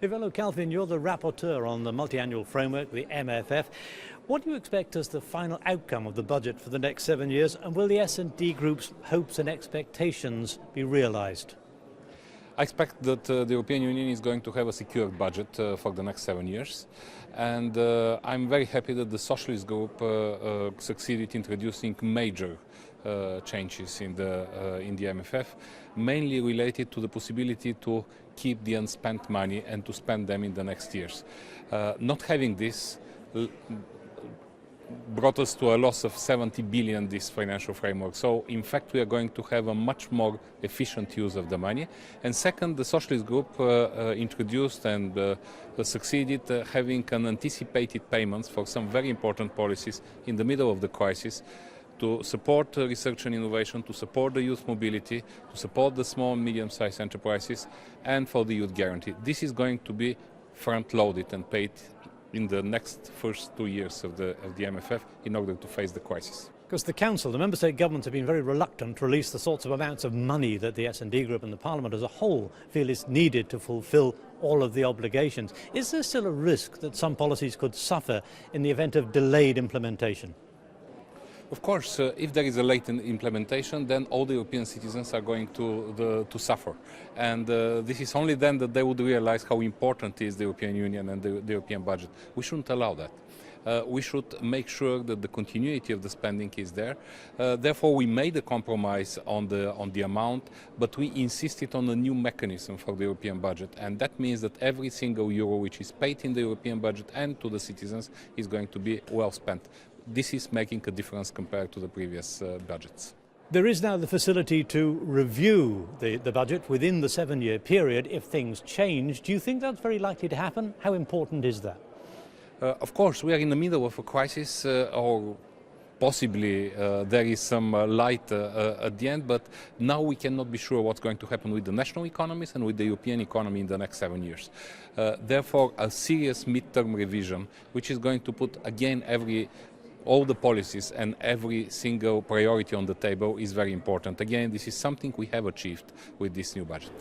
Ivailo, Kalfin, you're the Rapporteur on the multi-annual framework, the MFF. What do you expect as the final outcome of the budget for the next 7 years, and will the S&D Group's hopes and expectations be realised? I expect that the European Union is going to have a secured budget for the next 7 years, and I'm very happy that the Socialist Group succeeded in introducing major changes in the MFF, mainly related to the possibility to keep the unspent money and to spend them in the next years. Not having this brought us to a loss of 70 billion this financial framework. So in fact we are going to have a much more efficient use of the money. And second, the Socialist Group introduced and succeeded having an anticipated payments for some very important policies in the middle of the crisis to support research and innovation, to support the youth mobility, to support the small and medium-sized enterprises, and for the youth guarantee. This is going to be front-loaded and paid in the next first 2 years of the MFF in order to face the crisis. Because the Council, the Member State governments have been very reluctant to release the sorts of amounts of money that the S&D Group and the Parliament as a whole feel is needed to fulfil all of the obligations. Is there still a risk that some policies could suffer in the event of delayed implementation? Of course, if there is a late implementation, then all the European citizens are going to suffer. And this is only then that they would realize how important is the European Union and the European budget. We shouldn't allow that. We should make sure that the continuity of the spending is there. Therefore, we made a compromise on the amount, but we insisted on a new mechanism for the European budget. And that means that every single euro which is paid in the European budget and to the citizens is going to be well spent. This is making a difference compared to the previous budgets. There is now the facility to review the budget within the 7-year period if things change. Do you think that's very likely to happen? How important is that? Of course, we are in the middle of a crisis, or possibly there is some light at the end, but now we cannot be sure what's going to happen with the national economies and with the European economy in the next 7 years. Therefore, a serious mid-term revision, which is going to put again all the policies and every single priority on the table, is very important. Again, this is something we have achieved with this new budget.